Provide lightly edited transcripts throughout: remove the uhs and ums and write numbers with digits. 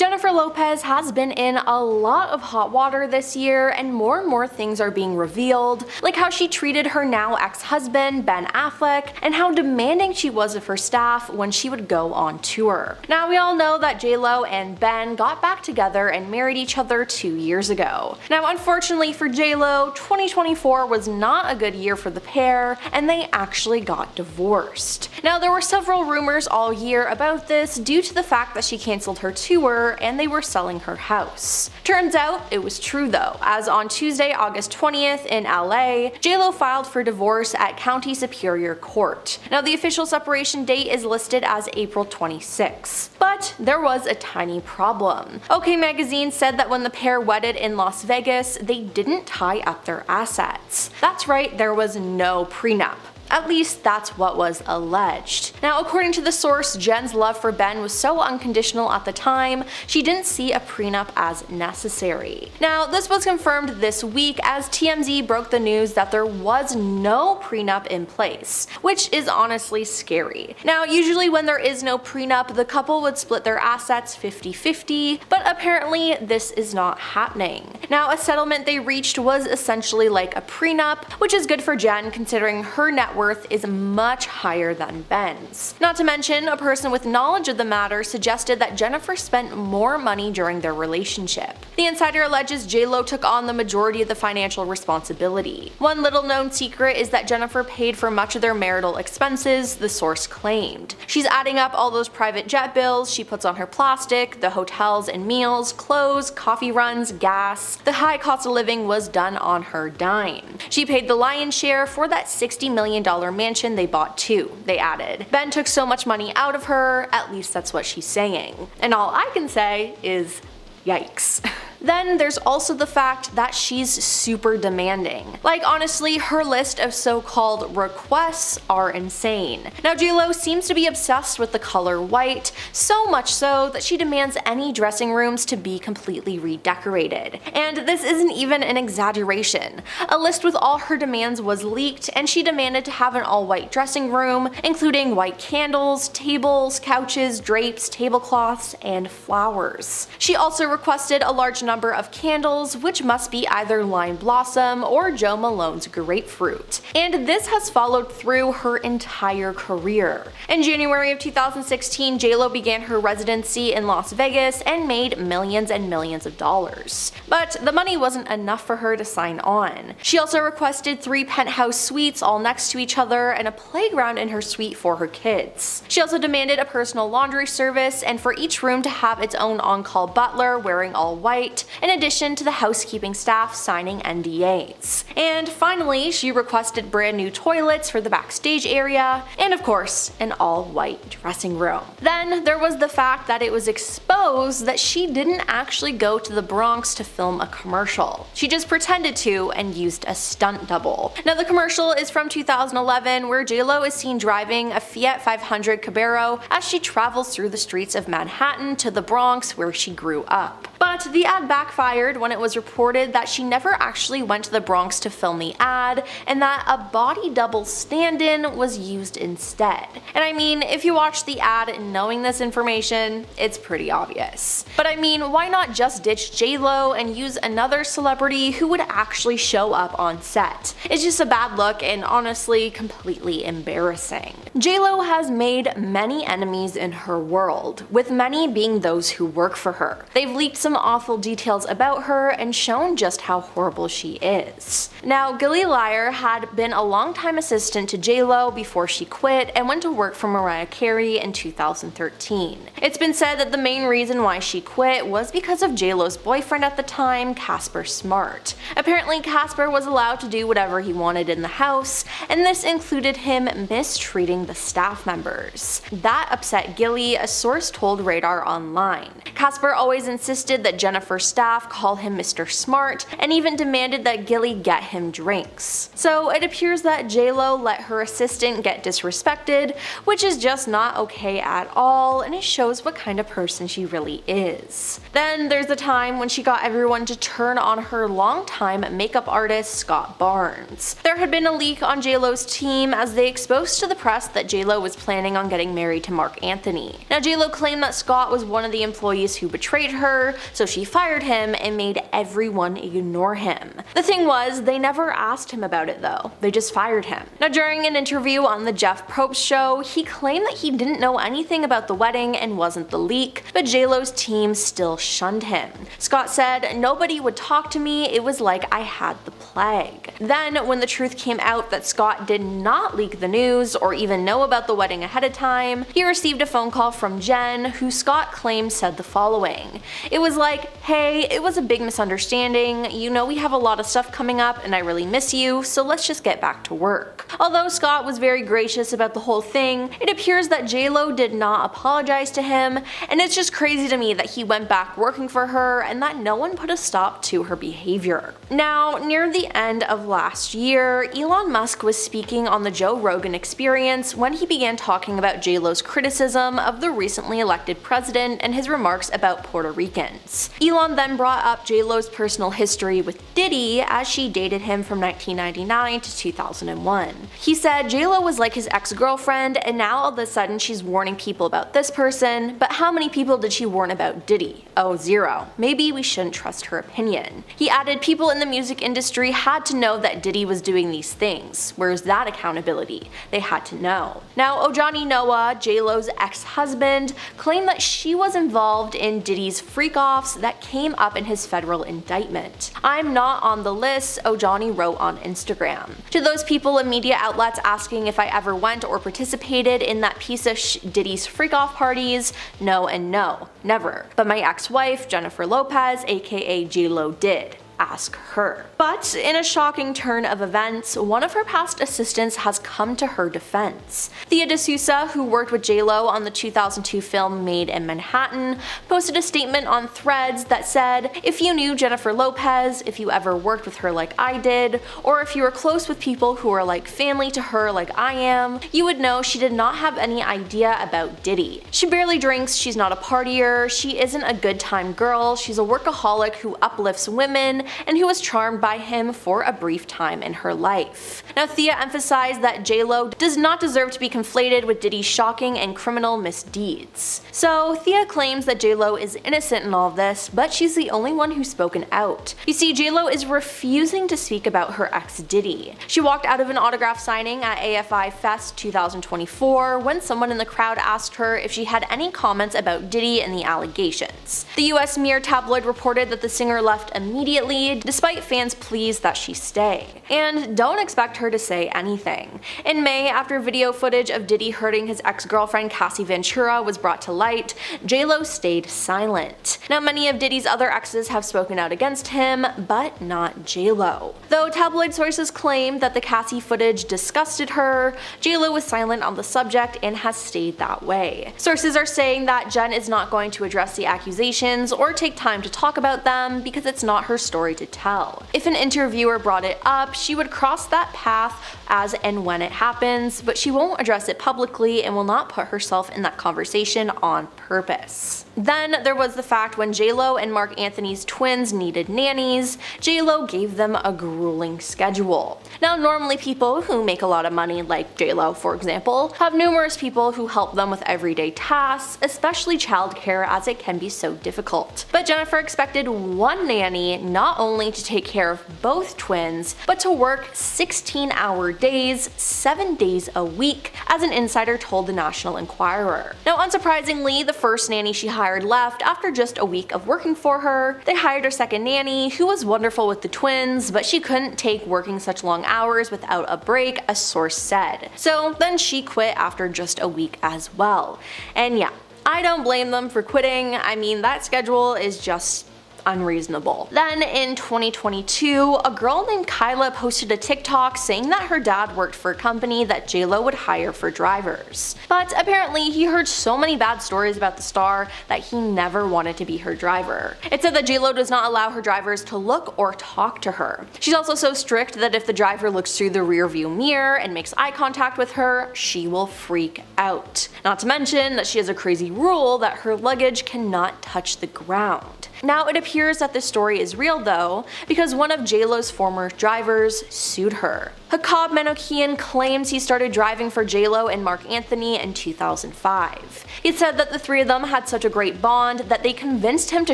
Jennifer Lopez has been in a lot of hot water this year, and more things are being revealed, like how she treated her now ex-husband, Ben Affleck, and how demanding she was of her staff when she would go on tour. Now, we all know that J-Lo and Ben got back together and married each other 2 years ago. Now, unfortunately for J-Lo, 2024 was not a good year for the pair, and they actually got divorced. Now, there were several rumors all year about this due to the fact that she canceled her tour and they were selling her house. Turns out it was true though, as on Tuesday, August 20th in LA, J-Lo filed for divorce at County Superior Court. Now, the official separation date is listed as April 26. But there was a tiny problem. OK Magazine said that when the pair wedded in Las Vegas, they didn't tie up their assets. That's right, there was no prenup. At least that's what was alleged. Now, according to the source, Jen's love for Ben was so unconditional at the time, she didn't see a prenup as necessary. Now, this was confirmed this week as TMZ broke the news that there was no prenup in place, which is honestly scary. Now, usually when there is no prenup, the couple would split their assets 50-50, but apparently this is not happening. Now, a settlement they reached was essentially like a prenup, which is good for Jen considering her net worth is much higher than Ben's. Not to mention, a person with knowledge of the matter suggested that Jennifer spent more money during their relationship. The insider alleges J-Lo took on the majority of the financial responsibility. One little known secret is that Jennifer paid for much of their marital expenses, the source claimed. She's adding up all those private jet bills she puts on her plastic, the hotels and meals, clothes, coffee runs, gas. The high cost of living was done on her dime. She paid the lion's share for that $60 million mansion they bought too, they added. Ben took so much money out of her, at least that's what she's saying. And all I can say is, yikes. Then there's also the fact that she's super demanding. Like, honestly, her list of so-called requests are insane. Now, J-Lo seems to be obsessed with the color white, so much so that she demands any dressing rooms to be completely redecorated. And this isn't even an exaggeration. A list with all her demands was leaked, and she demanded to have an all-white dressing room, including white candles, tables, couches, drapes, tablecloths, and flowers. She also requested a large number of candles, which must be either lime blossom or Joe Malone's grapefruit. And this has followed through her entire career. In January of 2016, J-Lo began her residency in Las Vegas and made millions and millions of dollars. But the money wasn't enough for her to sign on. She also requested 3 penthouse suites all next to each other and a playground in her suite for her kids. She also demanded a personal laundry service and for each room to have its own on-call butler wearing all white, in addition to the housekeeping staff signing NDAs. And finally, she requested brand new toilets for the backstage area, and of course, an all-white dressing room. Then there was the fact that it was exposed that she didn't actually go to the Bronx to film a commercial. She just pretended to and used a stunt double. Now, the commercial is from 2011, where J-Lo is seen driving a Fiat 500 Cabero as she travels through the streets of Manhattan to the Bronx, where she grew up. But the ad backfired when it was reported that she never actually went to the Bronx to film the ad, and that a body double stand-in was used instead. And I mean, if you watch the ad knowing this information, it's pretty obvious. But I mean, why not just ditch J-Lo and use another celebrity who would actually show up on set? It's just a bad look and honestly completely embarrassing. J-Lo has made many enemies in her world, with many being those who work for her. They've leaked some awful details about her and shown just how horrible she is. Now, Gilly Liar had been a longtime assistant to J-Lo before she quit and went to work for Mariah Carey in 2013. It's been said that the main reason why she quit was because of J-Lo's boyfriend at the time, Casper Smart. Apparently, Casper was allowed to do whatever he wanted in the house, and this included him mistreating the staff members. That upset Gilly, a source told Radar Online. Casper always insisted that that Jennifer's staff call him Mr. Smart, and even demanded that Gilly get him drinks. So it appears that J-Lo let her assistant get disrespected, which is just not okay at all, and it shows what kind of person she really is. Then there's the time when she got everyone to turn on her longtime makeup artist Scott Barnes. There had been a leak on J-Lo's team as they exposed to the press that J-Lo was planning on getting married to Marc Anthony. Now J-Lo claimed that Scott was one of the employees who betrayed her, so she fired him and made everyone ignore him. The thing was, they never asked him about it though, they just fired him. Now during an interview on the Jeff Probst show, he claimed that he didn't know anything about the wedding and wasn't the leak, but J-Lo's team still shunned him. Scott said, "Nobody would talk to me, it was like I had the plague." Then when the truth came out that Scott did not leak the news or even know about the wedding ahead of time, he received a phone call from Jen, who Scott claimed said the following. It was like, "Hey, it was a big misunderstanding, you know we have a lot of stuff coming up and I really miss you, so let's just get back to work." Although Scott was very gracious about the whole thing, it appears that J-Lo did not apologize to him, and it's just crazy to me that he went back working for her and that no one put a stop to her behavior. Now, near the end of last year, Elon Musk was speaking on the Joe Rogan Experience when he began talking about J-Lo's criticism of the recently elected president and his remarks about Puerto Ricans. Elon then brought up J-Lo's personal history with Diddy as she dated him from 1999 to 2001. He said J-Lo was like his ex-girlfriend and now all of a sudden she's warning people about this person, but how many people did she warn about Diddy? Oh, 0. Maybe we shouldn't trust her opinion. He added people in the music industry had to know that Diddy was doing these things. Where's that accountability? They had to know. Now, Ojani Noah, J-Lo's ex-husband, claimed that she was involved in Diddy's freak-offs that came up in his federal indictment. "I'm not on the list," Ojani wrote on Instagram. To those people and media outlets asking if I ever went or participated in that piece of Diddy's freak-off parties, no and no, never. But my ex-wife, Jennifer Lopez, aka J-Lo, did. Ask her. But in a shocking turn of events, one of her past assistants has come to her defense. Thea D'Souza, who worked with J-Lo on the 2002 film Made in Manhattan, posted a statement on Threads that said, "If you knew Jennifer Lopez, if you ever worked with her like I did, or if you were close with people who are like family to her like I am, you would know she did not have any idea about Diddy. She barely drinks, she's not a partier, she isn't a good time girl, she's a workaholic who uplifts women, and who was charmed by him for a brief time in her life." Now Thea emphasized that J-Lo does not deserve to be conflated with Diddy's shocking and criminal misdeeds. So Thea claims that J-Lo is innocent in all of this, but she's the only one who's spoken out. You see, J-Lo is refusing to speak about her ex Diddy. She walked out of an autograph signing at AFI Fest 2024 when someone in the crowd asked her if she had any comments about Diddy and the allegations. The US Mirror tabloid reported that the singer left immediately, despite fans' pleas that she stay. And don't expect her to say anything. In May, after video footage of Diddy hurting his ex-girlfriend Cassie Ventura was brought to light, J-Lo stayed silent. Now many of Diddy's other exes have spoken out against him, but not J-Lo. Though tabloid sources claim that the Cassie footage disgusted her, J-Lo was silent on the subject and has stayed that way. Sources are saying that Jen is not going to address the accusations or take time to talk about them because it's not her story to tell. If an interviewer brought it up, she would cross that path as and when it happens, but she won't address it publicly and will not put herself in that conversation on purpose. Then there was the fact when J-Lo and Marc Anthony's twins needed nannies, J-Lo gave them a grueling schedule. Now normally people who make a lot of money, like J-Lo for example, have numerous people who help them with everyday tasks, especially childcare, as it can be so difficult. But Jennifer expected one nanny not only to take care of both twins, but to work 16-hour days, 7 days a week, as an insider told the National Enquirer. Now unsurprisingly, the first nanny she hired left after just a week of working for her. They hired her second nanny, who was wonderful with the twins, but she couldn't take working such long hours without a break, a source said. So then she quit after just a week as well. And yeah, I don't blame them for quitting. I mean, that schedule is just unreasonable. Then in 2022, a girl named Kyla posted a TikTok saying that her dad worked for a company that JLo would hire for drivers. But apparently he heard so many bad stories about the star that he never wanted to be her driver. It said that JLo does not allow her drivers to look or talk to her. She's also so strict that if the driver looks through the rearview mirror and makes eye contact with her, she will freak out. Not to mention that she has a crazy rule that her luggage cannot touch the ground. Now it appears that this story is real though, because one of JLo's former drivers sued her. Hakab Menokian claims he started driving for JLo and Mark Anthony in 2005. He said that the three of them had such a great bond that they convinced him to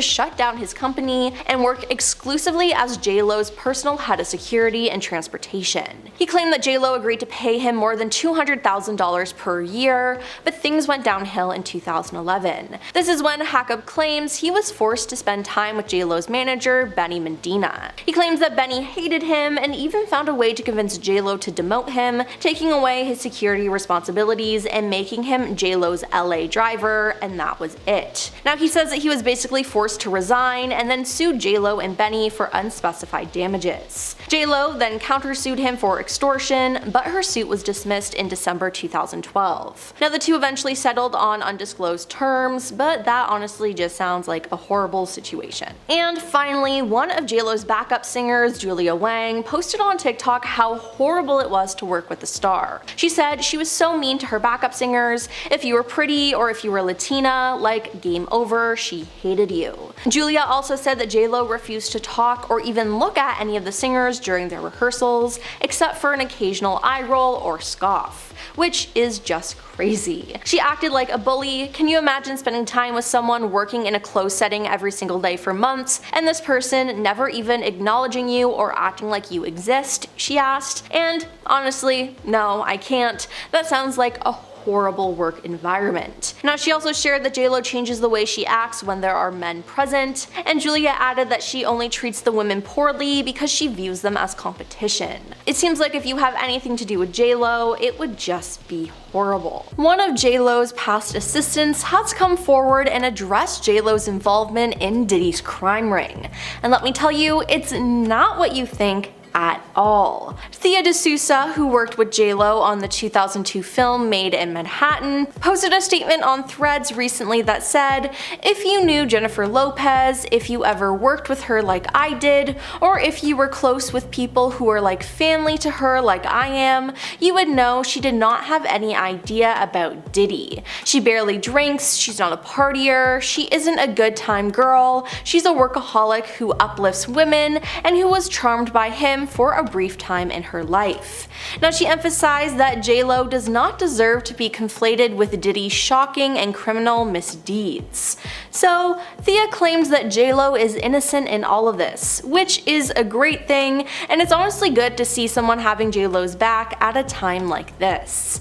shut down his company and work exclusively as JLo's personal head of security and transportation. He claimed that JLo agreed to pay him more than $200,000 per year, but things went downhill in 2011. This is when Hakab claims he was forced to spend time with JLo's manager, Benny Medina. He claims that Benny hated him and even found a way to convince JLo to demote him, taking away his security responsibilities and making him JLo's LA driver, and that was it. Now he says that he was basically forced to resign and then sued JLo and Benny for unspecified damages. JLo then countersued him for extortion, but her suit was dismissed in December 2012. Now the two eventually settled on undisclosed terms, but that honestly just sounds like a horrible situation. And finally, one of JLo's backup singers, Julia Wang, posted on TikTok how horrible it was to work with the star. She said she was so mean to her backup singers. If you were pretty or if you were Latina, like game over, she hated you. Julia also said that JLo refused to talk or even look at any of the singers during their rehearsals, except for an occasional eye roll or scoff, which is just crazy. She acted like a bully. Can you imagine spending time with someone working in a closed setting every single day for months, and this person never even acknowledging you or acting like you exist? She asked. And honestly, no, I can't. That sounds like a horrible work environment. Now she also shared that JLo changes the way she acts when there are men present, and Julia added that she only treats the women poorly because she views them as competition. It seems like if you have anything to do with JLo, it would just be horrible. One of JLo's past assistants has come forward and addressed JLo's involvement in Diddy's crime ring. And let me tell you, it's not what you think at all. Thea D'Souza, who worked with JLo on the 2002 film Made in Manhattan, posted a statement on Threads recently that said, "If you knew Jennifer Lopez, if you ever worked with her like I did, or if you were close with people who are like family to her like I am, you would know she did not have any idea about Diddy. She barely drinks, she's not a partier, she isn't a good time girl, she's a workaholic who uplifts women and who was charmed by him for a brief time in her life." Now she emphasized that JLo does not deserve to be conflated with Diddy's shocking and criminal misdeeds. So Thea claims that JLo is innocent in all of this, which is a great thing, and it's honestly good to see someone having JLo's back at a time like this.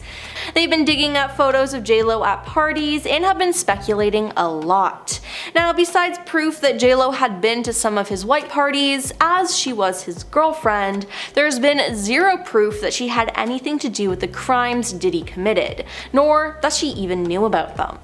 They've been digging up photos of JLo at parties and have been speculating a lot. Now, besides proof that JLo had been to some of his white parties, as she was his girlfriend, there's been zero proof that she had anything to do with the crimes Diddy committed, nor that she even knew about them.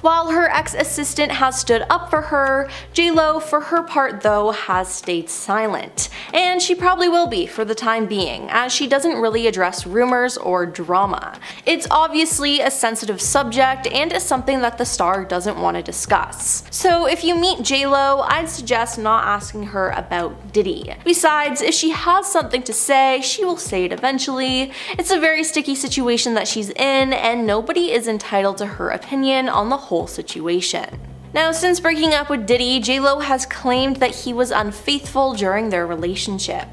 While her ex-assistant has stood up for her, JLo, for her part though, has stayed silent. And she probably will be for the time being, as she doesn't really address rumors or drama. It's obviously a sensitive subject and is something that the star doesn't want to discuss. So if you meet JLo, I'd suggest not asking her about Diddy. Besides, if she has something to say, she will say it eventually. It's a very sticky situation that she's in, and nobody is entitled to her opinion on the whole situation. Now, since breaking up with Diddy, JLo has claimed that he was unfaithful during their relationship.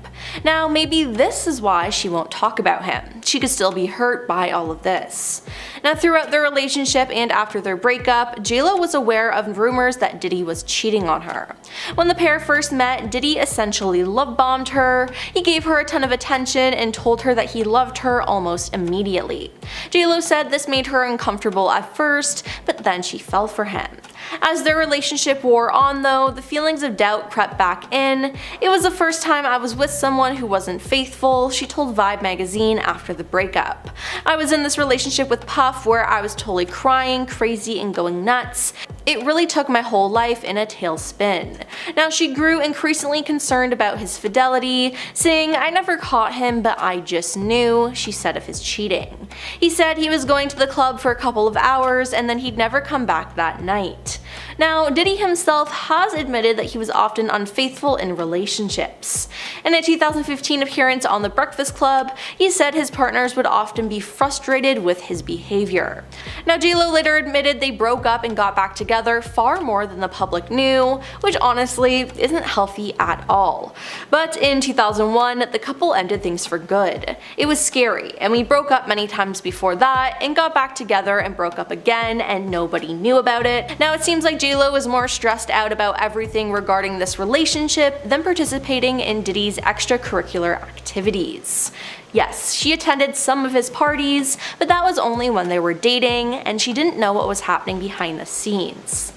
Now, maybe this is why she won't talk about him. She could still be hurt by all of this. Now, throughout their relationship and after their breakup, JLo was aware of rumors that Diddy was cheating on her. When the pair first met, Diddy essentially love-bombed her. He gave her a ton of attention and told her that he loved her almost immediately. JLo said this made her uncomfortable at first, but then she fell for him. As their relationship wore on though, the feelings of doubt crept back in. "It was the first time I was with someone who wasn't faithful," she told Vibe magazine after the breakup. "I was in this relationship with Puff where I was totally crying, crazy, and going nuts. "It really took my whole life in a tailspin." Now, she grew increasingly concerned about his fidelity, saying, "I never caught him, but I just knew," she said of his cheating. He said he was going to the club for a couple of hours and then he'd never come back that night. Now, Diddy himself has admitted that he was often unfaithful in relationships. In a 2015 appearance on The Breakfast Club, he said his partners would often be frustrated with his behavior. Now, J.Lo later admitted they broke up and got back together far more than the public knew, which honestly isn't healthy at all. But in 2001, the couple ended things for good. It was scary, and we broke up many times before that and got back together and broke up again, and nobody knew about it. Now, it seems like J.Lo was more stressed out about everything regarding this relationship than participating in Diddy's extracurricular activities. Yes, she attended some of his parties, but that was only when they were dating, and she didn't know what was happening behind the scenes.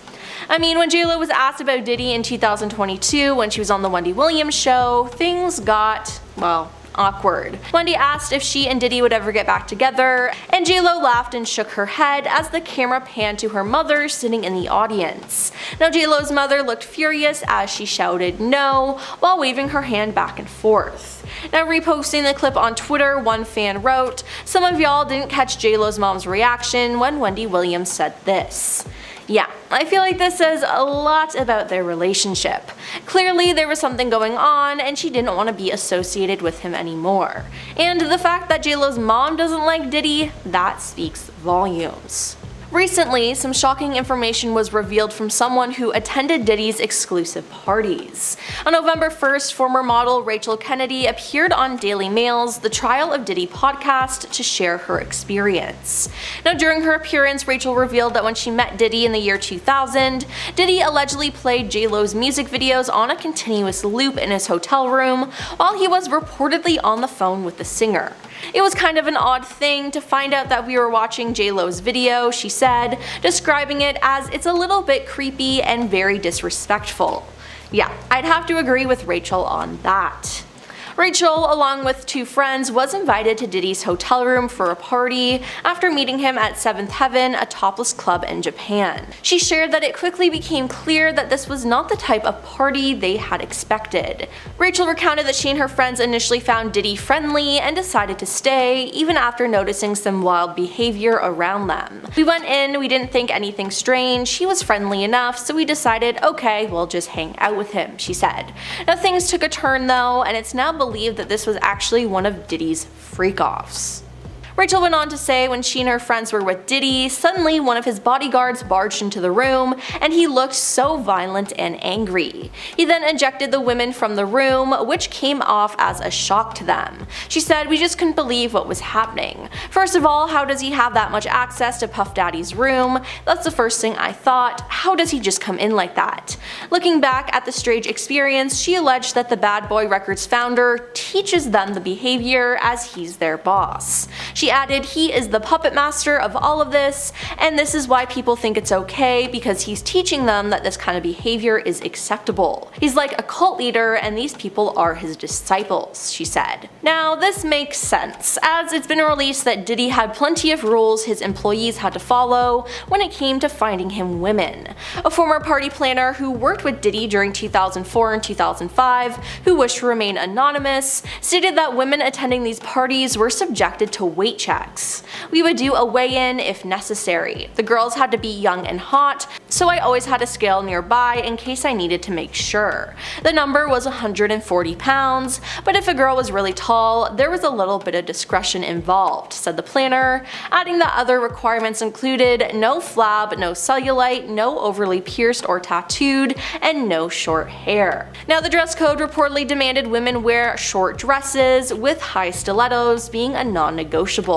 I mean, when J.Lo was asked about Diddy in 2022 when she was on the Wendy Williams show, things got, well, awkward. Wendy asked if she and Diddy would ever get back together, and J.Lo laughed and shook her head as the camera panned to her mother sitting in the audience. Now, J.Lo's mother looked furious as she shouted no while waving her hand back and forth. Now, reposting the clip on Twitter, one fan wrote, "Some of y'all didn't catch J.Lo's mom's reaction when Wendy Williams said this." Yeah, I feel like this says a lot about their relationship. Clearly there was something going on and she didn't want to be associated with him anymore. And the fact that J.Lo's mom doesn't like Diddy, that speaks volumes. Recently, some shocking information was revealed from someone who attended Diddy's exclusive parties. On November 1st, former model Rachel Kennedy appeared on Daily Mail's The Trial of Diddy podcast to share her experience. Now, during her appearance, Rachel revealed that when she met Diddy in the year 2000, Diddy allegedly played J.Lo's music videos on a continuous loop in his hotel room while he was reportedly on the phone with the singer. "It was kind of an odd thing to find out that we were watching J.Lo's video," she said, describing it as "it's a little bit creepy and very disrespectful." Yeah, I'd have to agree with Rachel on that. Rachel, along with two friends, was invited to Diddy's hotel room for a party after meeting him at Seventh Heaven, a topless club in Japan. She shared that it quickly became clear that this was not the type of party they had expected. Rachel recounted that she and her friends initially found Diddy friendly and decided to stay, even after noticing some wild behavior around them. "We went in, we didn't think anything strange, he was friendly enough, so we decided, okay, we'll just hang out with him," she said. Now, things took a turn though, and it's now believed that this was actually one of Diddy's freak-offs. Rachel went on to say when she and her friends were with Diddy, suddenly one of his bodyguards barged into the room and he looked so violent and angry. He then ejected the women from the room, which came off as a shock to them. She said, "We just couldn't believe what was happening. First of all, how does he have that much access to Puff Daddy's room? That's the first thing I thought. How does he just come in like that?" Looking back at the strange experience, she alleged that the Bad Boy Records founder teaches them the behavior as he's their boss. She added, "He is the puppet master of all of this, and this is why people think it's okay, because he's teaching them that this kind of behavior is acceptable. He's like a cult leader and these people are his disciples," she said. Now, this makes sense, as it's been released that Diddy had plenty of rules his employees had to follow when it came to finding him women. A former party planner who worked with Diddy during 2004 and 2005, who wished to remain anonymous, stated that women attending these parties were subjected to weight checks. "We would do a weigh-in if necessary. The girls had to be young and hot, so I always had a scale nearby in case I needed to make sure. The number was 140 pounds, but if a girl was really tall, there was a little bit of discretion involved," said the planner, adding that other requirements included no flab, no cellulite, no overly pierced or tattooed, and no short hair. Now, the dress code reportedly demanded women wear short dresses, with high stilettos being a non-negotiable.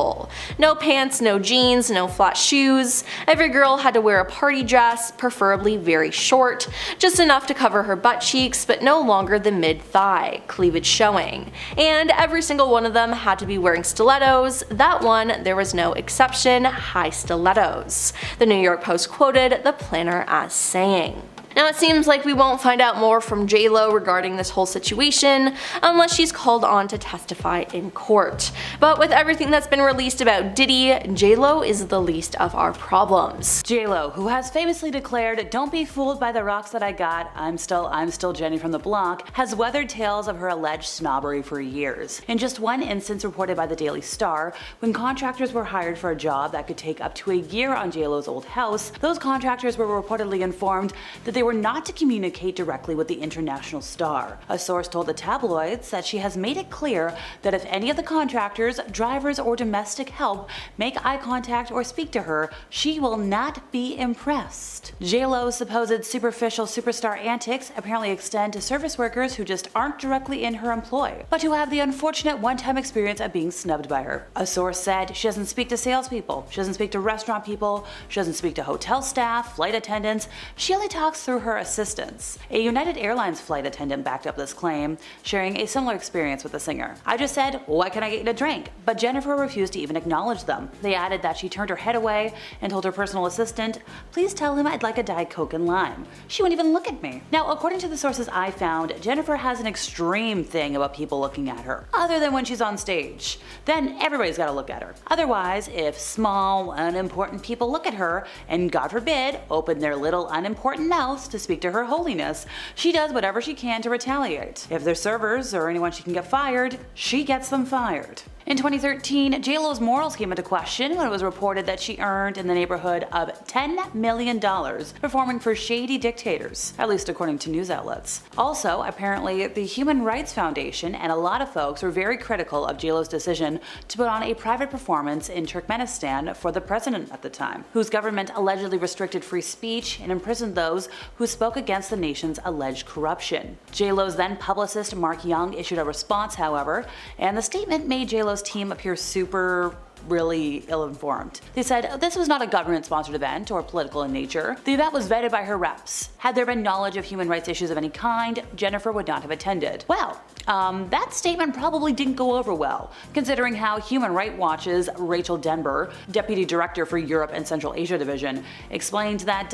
No pants, no jeans, no flat shoes. Every girl had to wear a party dress, preferably very short, just enough to cover her butt cheeks but no longer than mid-thigh, cleavage showing. And every single one of them had to be wearing stilettos. That one, there was no exception, high stilettos. The New York Post quoted the planner as saying. Now it seems like we won't find out more from J-Lo regarding this whole situation unless she's called on to testify in court. But with everything that's been released about Diddy, J-Lo is the least of our problems. J-Lo, who has famously declared, "Don't be fooled by the rocks that I got, I'm still Jenny from the block," has weathered tales of her alleged snobbery for years. In just one instance reported by the Daily Star, when contractors were hired for a job that could take up to a year on J-Lo's old house, those contractors were reportedly informed that they were not to communicate directly with the international star. A source told the tabloids that she has made it clear that if any of the contractors, drivers, or domestic help make eye contact or speak to her, she will not be impressed. J-Lo's supposed superficial superstar antics apparently extend to service workers who just aren't directly in her employ, but who have the unfortunate one-time experience of being snubbed by her. A source said she doesn't speak to salespeople, she doesn't speak to restaurant people, she doesn't speak to hotel staff, flight attendants, she only talks through her assistants. A United Airlines flight attendant backed up this claim, sharing a similar experience with the singer. "I just said, 'What can I get you to drink?' But Jennifer refused to even acknowledge them." They added that she turned her head away and told her personal assistant, "Please tell him I'd like a Diet Coke and lime." She wouldn't even look at me. Now, according to the sources I found, Jennifer has an extreme thing about people looking at her, other than when she's on stage. Then everybody's gotta look at her. Otherwise, if small, unimportant people look at her, and God forbid, open their little unimportant mouths to speak to her holiness, she does whatever she can to retaliate. If they're servers or anyone she can get fired, she gets them fired. In 2013, J-Lo's morals came into question when it was reported that she earned in the neighborhood of $10 million performing for shady dictators, at least according to news outlets. Also, apparently, the Human Rights Foundation and a lot of folks were very critical of J-Lo's decision to put on a private performance in Turkmenistan for the president at the time, whose government allegedly restricted free speech and imprisoned those who spoke against the nation's alleged corruption. J-Lo's then publicist Mark Young issued a response, however, and the statement made J-Lo's team appear really ill-informed. They said this was not a government-sponsored event or political in nature. The event was vetted by her reps. Had there been knowledge of human rights issues of any kind, Jennifer would not have attended. Well, that statement probably didn't go over well, considering how Human Rights Watch's Rachel Denber, Deputy Director for Europe and Central Asia Division, explained that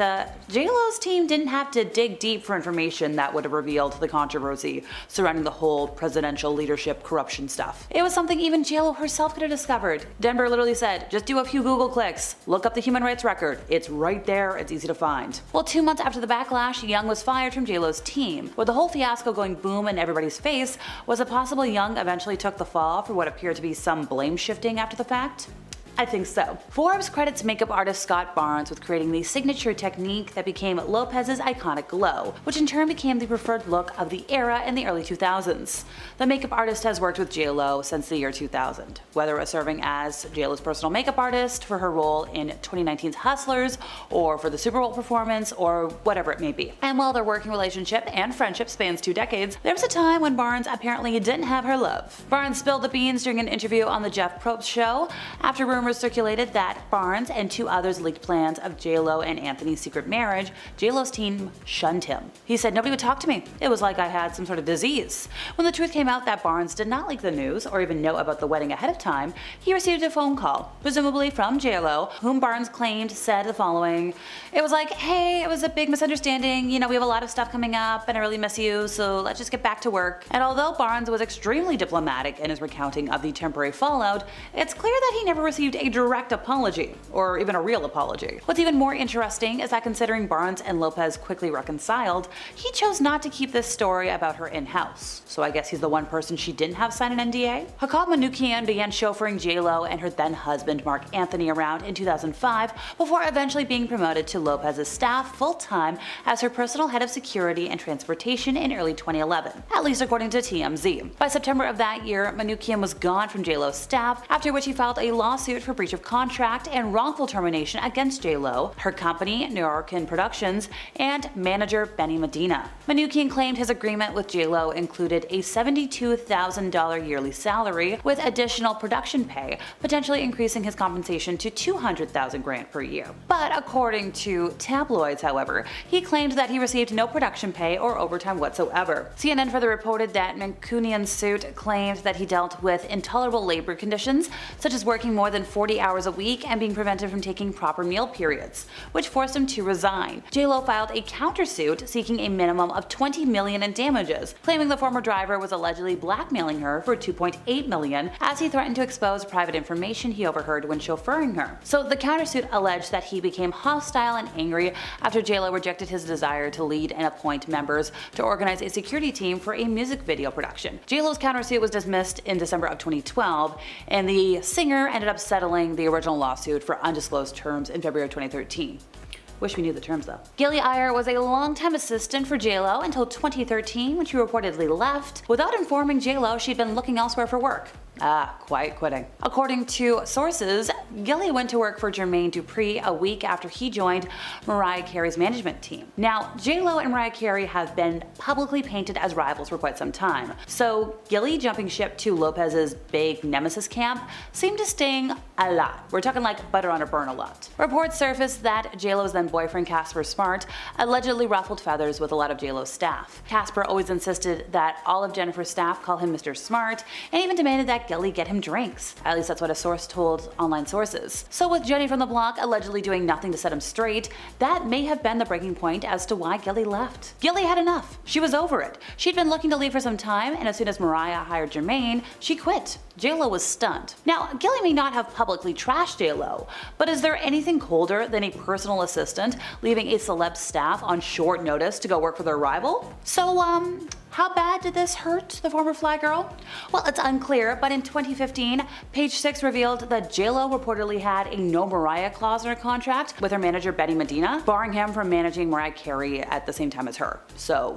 J-Lo's team didn't have to dig deep for information that would have revealed the controversy surrounding the whole presidential leadership corruption stuff. It was something even J-Lo herself could have discovered. Denber literally said, "Just do a few Google clicks, look up the human rights record, it's right there, it's easy to find." Well, 2 months after the backlash, Young was fired from J-Lo's team. With the whole fiasco going boom in everybody's face, was it possible Young eventually took the fall for what appeared to be some blame shifting after the fact? I think so. Forbes credits makeup artist Scott Barnes with creating the signature technique that became Lopez's iconic glow, which in turn became the preferred look of the era in the early 2000s. The makeup artist has worked with J-Lo since the year 2000, whether it was serving as J-Lo's personal makeup artist for her role in 2019's Hustlers, or for the Super Bowl performance, or whatever it may be. And while their working relationship and friendship spans 2 decades, there was a time when Barnes apparently didn't have her love. Barnes spilled the beans during an interview on the Jeff Probst show after rumors circulated that Barnes and 2 others leaked plans of J-Lo and Anthony's secret marriage. J-Lo's team shunned him. He said, "Nobody would talk to me. It was like I had some sort of disease." When the truth came out that Barnes did not leak the news or even know about the wedding ahead of time, he received a phone call, presumably from J-Lo, whom Barnes claimed said the following: "It was like, hey, it was a big misunderstanding, you know, we have a lot of stuff coming up and I really miss you, so let's just get back to work." And although Barnes was extremely diplomatic in his recounting of the temporary fallout, it's clear that he never received a direct apology, or even a real apology. What's even more interesting is that considering Barnes and Lopez quickly reconciled, he chose not to keep this story about her in-house. So I guess he's the one person she didn't have sign an NDA? Hakan Manoukian began chauffeuring J-Lo and her then husband Mark Anthony around in 2005 before eventually being promoted to Lopez's staff full-time as her personal head of security and transportation in early 2011, at least according to TMZ. By September of that year, Manoukian was gone from J-Lo's staff, after which he filed a lawsuit for breach of contract and wrongful termination against J-Lo, her company, New Yorkin Productions, and manager Benny Medina. Manoukian claimed his agreement with J-Lo included a $72,000 yearly salary with additional production pay, potentially increasing his compensation to $200,000 per year. But according to tabloids, however, he claimed that he received no production pay or overtime whatsoever. CNN further reported that Manoukian's suit claimed that he dealt with intolerable labor conditions, such as working more than 40 hours a week and being prevented from taking proper meal periods, which forced him to resign. J.Lo filed a countersuit seeking a minimum of $20 million in damages, claiming the former driver was allegedly blackmailing her for $2.8 million as he threatened to expose private information he overheard when chauffeuring her. So the countersuit alleged that he became hostile and angry after J.Lo rejected his desire to lead and appoint members to organize a security team for a music video production. J.Lo's countersuit was dismissed in December of 2012, and the singer ended up settling the original lawsuit for undisclosed terms in February of 2013. Wish we knew the terms though. Gilly Iyer was a longtime assistant for J.Lo until 2013 when she reportedly left without informing J.Lo she'd been looking elsewhere for work. Quiet quitting. According to sources, Gilly went to work for Jermaine Dupri a week after he joined Mariah Carey's management team. Now, J.Lo and Mariah Carey have been publicly painted as rivals for quite some time, so Gilly jumping ship to Lopez's big nemesis camp seemed to sting a lot. We're talking like butter on a burn a lot. Reports surfaced that J.Lo's then boyfriend Casper Smart allegedly ruffled feathers with a lot of J.Lo's staff. Casper always insisted that all of Jennifer's staff call him Mr. Smart, and even demanded that Gilly get him drinks. At least that's what a source told online sources. So with Jenny from the block allegedly doing nothing to set him straight, that may have been the breaking point as to why Gilly left. Gilly had enough. She was over it. She'd been looking to leave for some time, and as soon as Mariah hired Jermaine, she quit. J.Lo was stunned. Now, Gilly may not have publicly trashed J.Lo, but is there anything colder than a personal assistant leaving a celeb staff on short notice to go work for their rival? So, how bad did this hurt the former Fly Girl? Well, it's unclear, but in 2015, Page Six revealed that J.Lo reportedly had a no Mariah clause in her contract with her manager Betty Medina, barring him from managing Mariah Carey at the same time as her. So,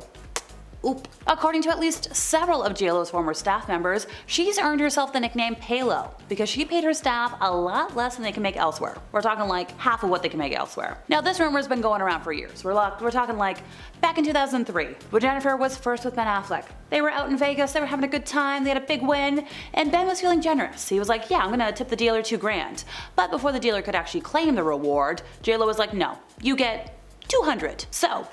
oop. According to at least several of J.Lo's former staff members, she's earned herself the nickname Paylo because she paid her staff a lot less than they can make elsewhere. We're talking like half of what they can make elsewhere. Now this rumor's been going around for years. We're talking like back in 2003, when Jennifer was first with Ben Affleck. They were out in Vegas, they were having a good time, they had a big win, and Ben was feeling generous. He was like, yeah, I'm gonna tip the dealer $2,000. But before the dealer could actually claim the reward, J.Lo was like, no, you get $200. So,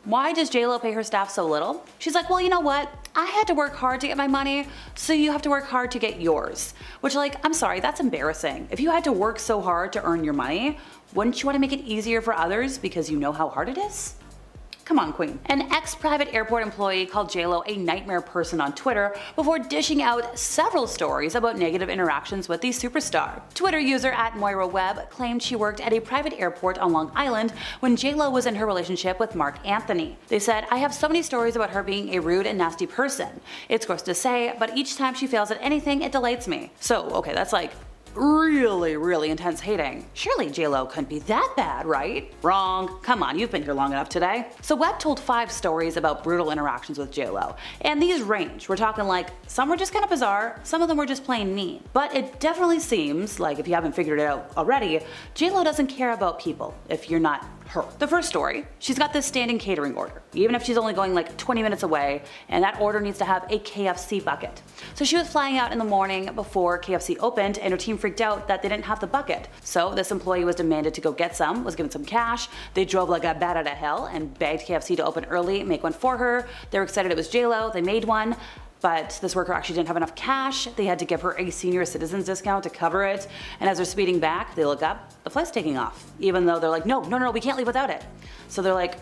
why does J.Lo pay her staff so little? She's like, well, you know what? I had to work hard to get my money, so you have to work hard to get yours. Which, like, I'm sorry, that's embarrassing. If you had to work so hard to earn your money, wouldn't you want to make it easier for others because you know how hard it is? Come on, queen. An ex-private airport employee called J.Lo a nightmare person on Twitter before dishing out several stories about negative interactions with the superstar. Twitter user @MoiraWebb claimed she worked at a private airport on Long Island when J.Lo was in her relationship with Mark Anthony. They said, I have so many stories about her being a rude and nasty person. It's gross to say, but each time she fails at anything, it delights me. So, okay, that's like really intense hating. Surely J.Lo couldn't be that bad, right? Wrong. Come on, you've been here long enough today. So Webb told 5 stories about brutal interactions with J.Lo, and these range. We're talking like some were just kind of bizarre, some of them were just plain mean. But it definitely seems like, if you haven't figured it out already, J.Lo doesn't care about people if you're not her. The first story, she's got this standing catering order, even if she's only going like 20 minutes away, and that order needs to have a KFC bucket. So she was flying out in the morning before KFC opened, and her team freaked out that they didn't have the bucket. So this employee was demanded to go get some, was given some cash. They drove like a bat out of hell and begged KFC to open early, make one for her. They were excited it was J.Lo, they made one. But this worker actually didn't have enough cash. They had to give her a senior citizens discount to cover it. And as they're speeding back, they look up, the flight's taking off. Even though they're like, no, we can't leave without it. So they're like,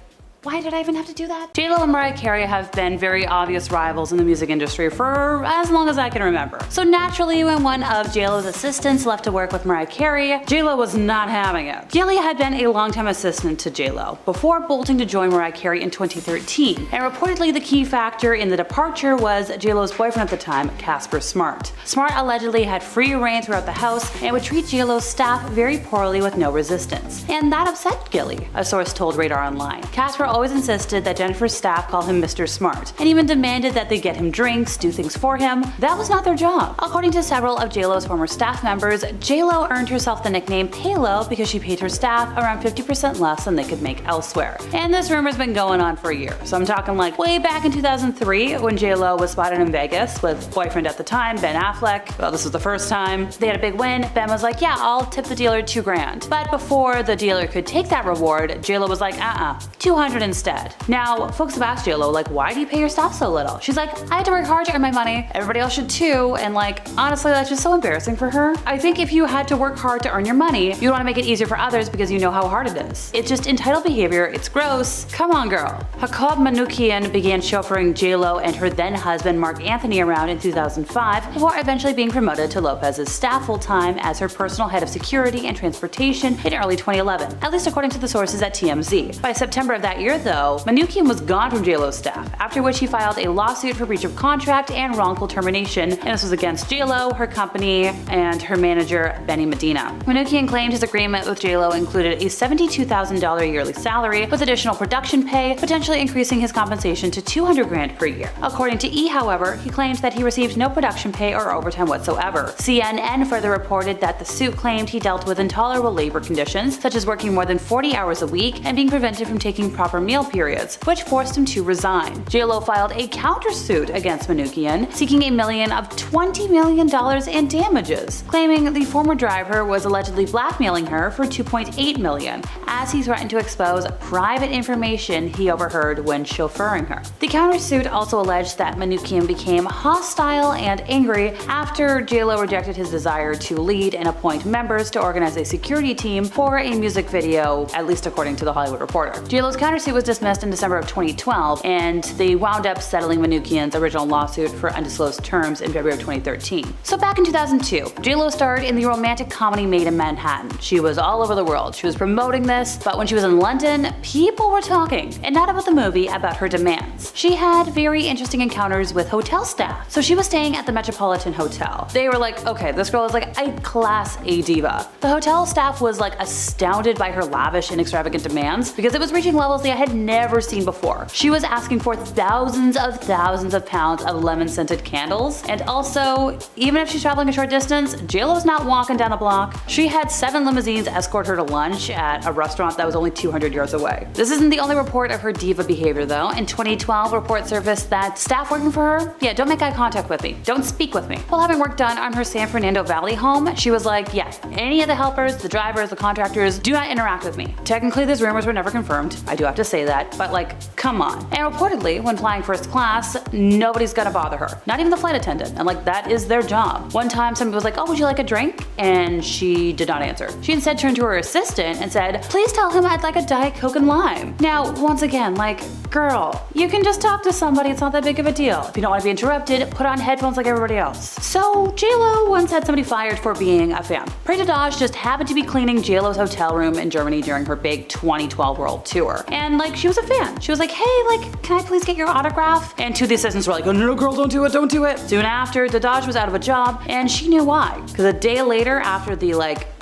why did I even have to do that? J.Lo and Mariah Carey have been very obvious rivals in the music industry for as long as I can remember. So naturally, when one of J.Lo's assistants left to work with Mariah Carey, J.Lo was not having it. Gilly had been a longtime assistant to J.Lo before bolting to join Mariah Carey in 2013, and reportedly the key factor in the departure was J.Lo's boyfriend at the time, Casper Smart. Smart allegedly had free reign throughout the house and would treat J.Lo's staff very poorly with no resistance. And that upset Gilly, a source told Radar Online. Casper always insisted that Jennifer's staff call him Mr. Smart, and even demanded that they get him drinks, do things for him. That was not their job. According to several of J.Lo's former staff members, J.Lo earned herself the nickname Paylo because she paid her staff around 50% less than they could make elsewhere. And this rumor's been going on for a year. So I'm talking like way back in 2003 when J.Lo was spotted in Vegas with boyfriend at the time, Ben Affleck. Well, this was the first time. They had a big win. Ben was like, yeah, I'll tip the dealer $2,000. But before the dealer could take that reward, J.Lo was like, $200 mistreatment instead. Now, folks have asked JLo, like, why do you pay your staff so little? She's like, I had to work hard to earn my money. Everybody else should too. And like, honestly, that's just so embarrassing for her. I think if you had to work hard to earn your money, you'd want to make it easier for others because you know how hard it is. It's just entitled behavior. It's gross. Come on, girl. Jacob Manoukian began chauffeuring JLo and her then husband Mark Anthony around in 2005 before eventually being promoted to Lopez's staff full-time as her personal head of security and transportation in early 2011, at least according to the sources at TMZ. By September of that year, though, Manoukian was gone from JLo's staff, after which he filed a lawsuit for breach of contract and wrongful termination, and this was against JLo, her company, and her manager, Benny Medina. Manoukian claimed his agreement with JLo included a $72,000 yearly salary with additional production pay, potentially increasing his compensation to $200,000 per year. According to E, however, he claimed that he received no production pay or overtime whatsoever. CNN further reported that the suit claimed he dealt with intolerable labor conditions, such as working more than 40 hours a week and being prevented from taking proper meal periods, which forced him to resign. JLo filed a countersuit against Manoukian, seeking $20 million in damages, claiming the former driver was allegedly blackmailing her for $2.8 million, as he threatened to expose private information he overheard when chauffeuring her. The countersuit also alleged that Manoukian became hostile and angry after JLo rejected his desire to lead and appoint members to organize a security team for a music video, at least according to The Hollywood Reporter. JLo's countersuit was dismissed in December of 2012, and they wound up settling Manoukian's original lawsuit for undisclosed terms in February of 2013. So back in 2002, JLo starred in the romantic comedy Made in Manhattan. She was all over the world. She was promoting this, but when she was in London, people were talking, and not about the movie, about her demands. She had very interesting encounters with hotel staff. So she was staying at the Metropolitan Hotel. They were like, okay, this girl is like a class A diva. The hotel staff was like astounded by her lavish and extravagant demands because it was reaching levels they had never seen before. She was asking for thousands of pounds of lemon-scented candles, and also, even if she's traveling a short distance, JLo's not walking down the block. She had 7 limousines escort her to lunch at a restaurant that was only 200 yards away. This isn't the only report of her diva behavior though. In 2012, reports surfaced that staff working for her, yeah, don't make eye contact with me, don't speak with me. While having work done on her San Fernando Valley home, she was like, yeah, any of the helpers, the drivers, the contractors, do not interact with me. Technically, these rumors were never confirmed, I do have to say that, but like, come on. And reportedly, when flying first class, nobody's gonna bother her, not even the flight attendant, and like, that is their job. One time, somebody was like, oh, would you like a drink? And she did not answer. She instead turned to her assistant and said, please tell him I'd like a Diet Coke and lime. Now, once again, like, girl, you can just talk to somebody, it's not that big of a deal. If you don't want to be interrupted, put on headphones like everybody else. So, JLo once had somebody fired for being a fan. Preeti Daj just happened to be cleaning JLo's hotel room in Germany during her big 2012 world tour. And like, she was a fan. She was like, hey, like, can I please get your autograph? And 2 of the assistants were like, oh no, girl, don't do it, don't do it. Soon after, Daj was out of a job, and she knew why. Because a day later, after the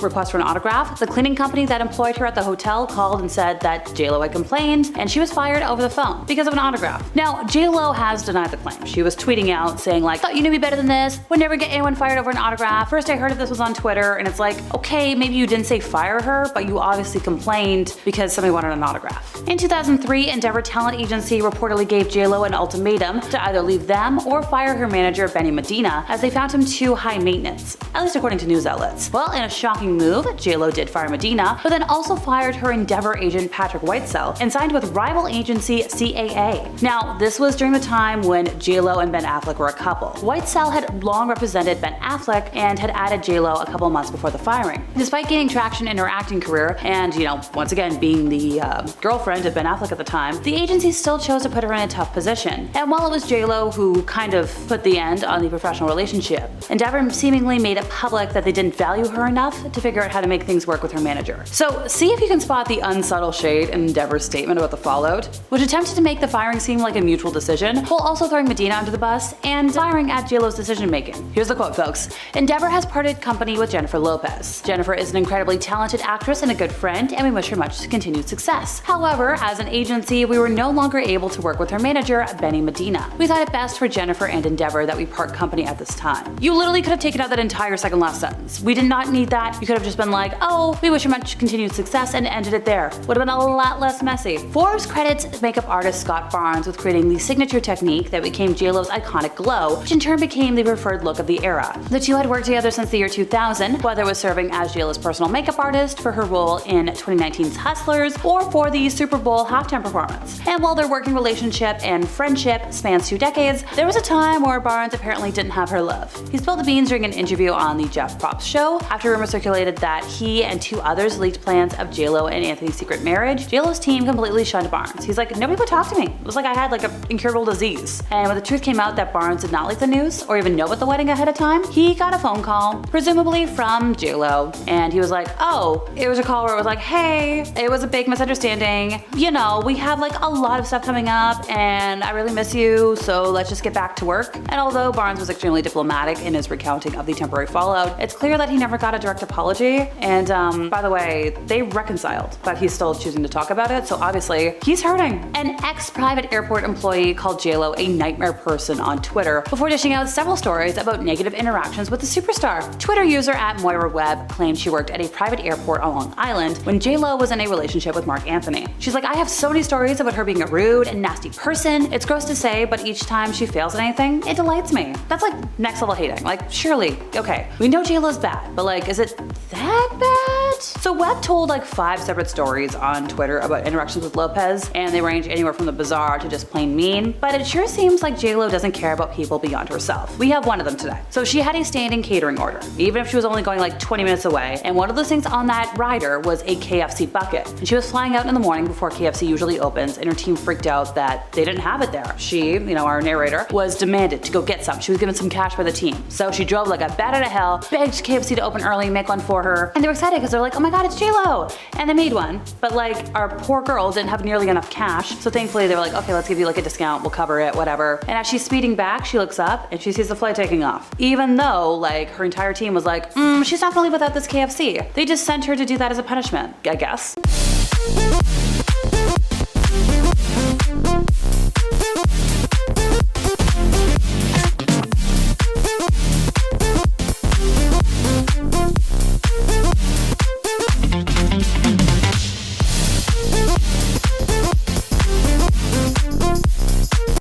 request for an autograph, the cleaning company that employed her at the hotel called and said that JLo had complained, and she was fired over the phone because of an autograph. Now, JLo has denied the claim. She was tweeting out saying like, thought you knew me better than this, would never get anyone fired over an autograph. First I heard of this was on Twitter, and it's like, okay, maybe you didn't say fire her, but you obviously complained because somebody wanted an autograph. In 2003, Endeavor Talent Agency reportedly gave JLo an ultimatum to either leave them or fire her manager Benny Medina, as they found him too high maintenance, at least according to news outlets. Well, in a shocking move, JLo did fire Medina, but then also fired her Endeavor agent Patrick Whitesell and signed with rival agency CAA. Now, this was during the time when JLo and Ben Affleck were a couple. Whitesell had long represented Ben Affleck and had added JLo a couple months before the firing. Despite gaining traction in her acting career and, once again being the girlfriend of Ben Affleck at the time, the agency still chose to put her in a tough position. And while it was JLo who kind of put the end on the professional relationship, Endeavor seemingly made it public that they didn't value her enough to figure out how to make things work with her manager. So see if you can spot the unsubtle shade in Endeavor's statement about the fallout, which attempted to make the firing seem like a mutual decision, while also throwing Medina under the bus and firing at JLo's decision making. Here's the quote, folks. Endeavor has parted company with Jennifer Lopez. Jennifer is an incredibly talented actress and a good friend, and we wish her much continued success. However, as an agency, we were no longer able to work with her manager, Benny Medina. We thought it best for Jennifer and Endeavor that we part company at this time. You literally could have taken out that entire second last sentence. We did not need that. You could have just been like, oh, we wish her much continued success, and ended it there. Would have been a lot less messy. Forbes credits makeup artist Scott Barnes with creating the signature technique that became JLo's iconic glow, which in turn became the preferred look of the era. The two had worked together since the year 2000, whether it was serving as JLo's personal makeup artist for her role in 2019's Hustlers or for the Super Bowl Bowl halftime performance. And while their working relationship and friendship spans 2 decades, there was a time where Barnes apparently didn't have her love. He spilled the beans during an interview on the Jeff Probst show after rumors circulated that he and 2 others leaked plans of JLo and Anthony's secret marriage. JLo's team completely shunned Barnes. He's like, nobody would talk to me. It was like I had like an incurable disease. And when the truth came out that Barnes did not leak the news or even know about the wedding ahead of time, he got a phone call, presumably from JLo, and he was like, oh, it was a call where it was like, hey, it was a big misunderstanding. You know, we have like a lot of stuff coming up and I really miss you, so let's just get back to work. And although Barnes was extremely diplomatic in his recounting of the temporary fallout, it's clear that he never got a direct apology. And by the way, they reconciled, but he's still choosing to talk about it, so obviously he's hurting. An ex-private airport employee called JLo a nightmare person on Twitter before dishing out several stories about negative interactions with the superstar. Twitter user @MoiraWebb claimed she worked at a private airport on Long Island when JLo was in a relationship with Mark Anthony. She's like, I have so many stories about her being a rude and nasty person. It's gross to say, but each time she fails at anything, it delights me. That's like next level hating. Like, surely, okay, we know JLo's bad, but like, is it that bad? So Webb told like 5 separate stories on Twitter about interactions with Lopez, and they range anywhere from the bizarre to just plain mean, but it sure seems like JLo doesn't care about people beyond herself. We have one of them today. So she had a standing catering order, even if she was only going like 20 minutes away, and one of those things on that rider was a KFC bucket. And she was flying out in the morning before KFC usually opens, and her team freaked out that they didn't have it there. She, you know, our narrator, was demanded to go get some. She was given some cash by the team. So she drove like a bat out of hell, begged KFC to open early, make one for her, and they were excited because they're like, oh my god, it's JLo! And they made one, but like our poor girl didn't have nearly enough cash, so thankfully they were like, okay, let's give you like a discount, we'll cover it, whatever. And as she's speeding back, she looks up and she sees the flight taking off. Even though like her entire team was like, she's not gonna leave without this KFC. They just sent her to do that as a punishment, I guess.